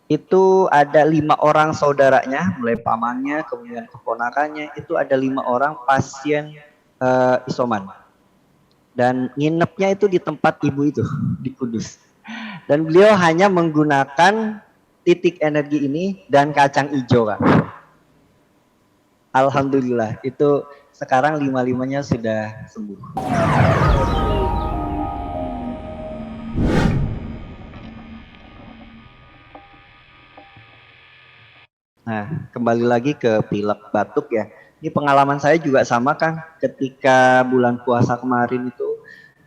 Itu ada 5 orang saudaranya, mulai pamannya, kemudian keponakannya, itu ada 5 orang pasien isoman. Dan nginepnya itu di tempat ibu itu, di Kudus. Dan beliau hanya menggunakan titik energi ini dan kacang hijau, Kak. Alhamdulillah, itu sekarang 5-limanya sudah sembuh. Nah, kembali lagi ke pilek batuk ya. Ini pengalaman saya juga sama kan, ketika bulan puasa kemarin itu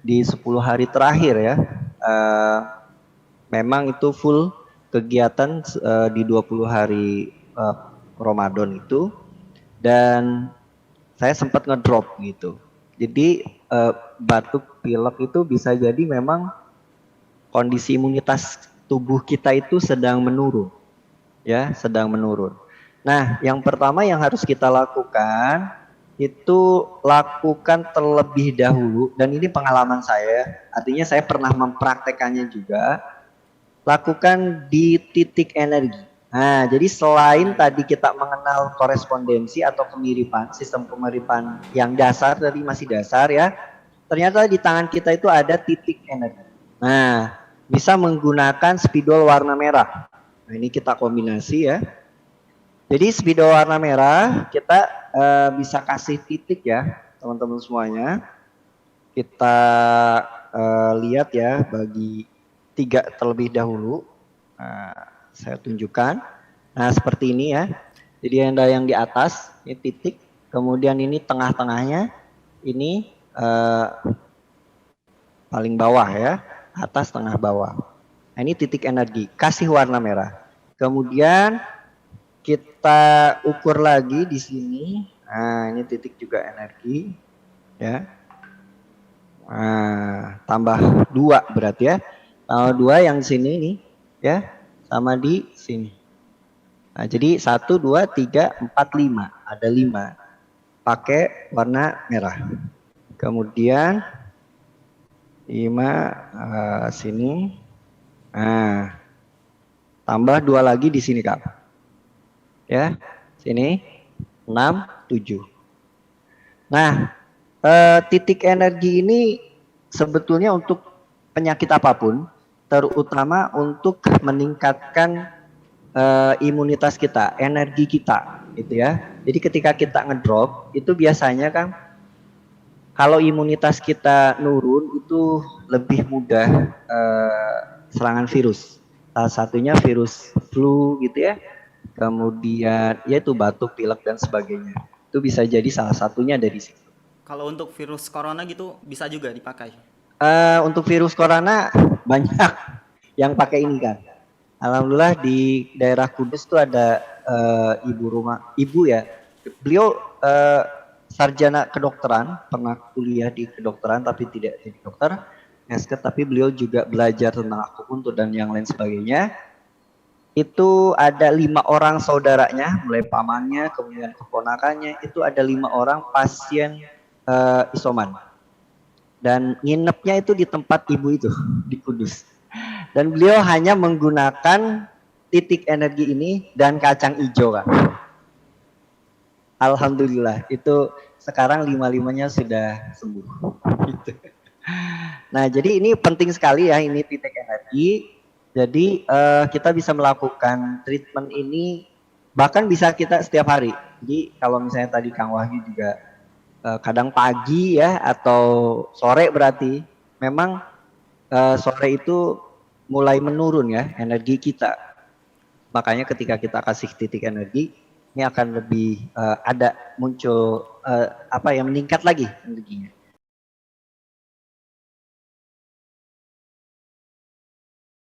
di 10 hari terakhir ya, memang itu full kegiatan di 20 hari Ramadan itu, dan saya sempat ngedrop gitu. Jadi batuk pilek itu bisa jadi memang kondisi imunitas tubuh kita itu sedang menurun, ya, sedang menurun. Nah, yang pertama yang harus kita lakukan itu lakukan terlebih dahulu, dan ini pengalaman saya, artinya saya pernah mempraktekannya juga, lakukan di titik energi. Nah, jadi selain tadi kita mengenal korespondensi atau kemiripan, sistem kemiripan yang dasar, tadi masih dasar ya, ternyata di tangan kita itu ada titik energi. Nah, bisa menggunakan spidol warna merah. Nah, ini kita kombinasi ya. Jadi spidol warna merah kita bisa kasih titik ya, teman-teman semuanya. Kita lihat ya, bagi 3 terlebih dahulu. Nah, saya tunjukkan. Nah, seperti ini ya. Jadi ada yang di atas, ini titik. Kemudian ini tengah-tengahnya, ini paling bawah ya, atas, tengah, bawah. Nah, ini titik energi, kasih warna merah. Kemudian kita ukur lagi di sini. Nah, ini titik juga energi ya. Nah, tambah 2 berarti ya. Tambah 2 yang di sini nih ya, sama di sini. Nah, jadi 1, 2, 3, 4, 5. Ada 5. Pakai warna merah. Kemudian 5 sini. Nah, tambah 2 lagi di sini, Kak. Ya, sini 6, 7. Nah, titik energi ini sebetulnya untuk penyakit apapun, terutama untuk meningkatkan imunitas kita, energi kita, gitu ya. Jadi ketika kita ngedrop, itu biasanya kan kalau imunitas kita nurun itu lebih mudah serangan virus. Salah satunya virus flu gitu ya. Kemudian yaitu batuk, pilek dan sebagainya. Itu bisa jadi salah satunya dari situ. Kalau untuk virus corona gitu bisa juga dipakai. Untuk virus corona banyak yang pakai ini kan. Alhamdulillah di daerah Kudus tuh ada ibu ya. Beliau sarjana kedokteran, pernah kuliah di kedokteran tapi tidak jadi dokter, tapi beliau juga belajar tentang akupuntur dan yang lain sebagainya. Itu ada 5 orang saudaranya, mulai pamannya, kemudian keponakannya, itu ada 5 orang pasien isoman. Dan nginepnya itu di tempat ibu itu, di Kudus. Dan beliau hanya menggunakan titik energi ini dan kacang hijau, Kak. Alhamdulillah, itu sekarang 5-limanya sudah sembuh. Gitu. Nah, jadi ini penting sekali ya, ini titik energi. Jadi kita bisa melakukan treatment ini bahkan bisa kita setiap hari. Jadi kalau misalnya tadi Kang Wahyu juga kadang pagi ya atau sore, berarti memang sore itu mulai menurun ya energi kita. Makanya ketika kita kasih titik energi, ini akan lebih ada muncul apa yang meningkat lagi energinya.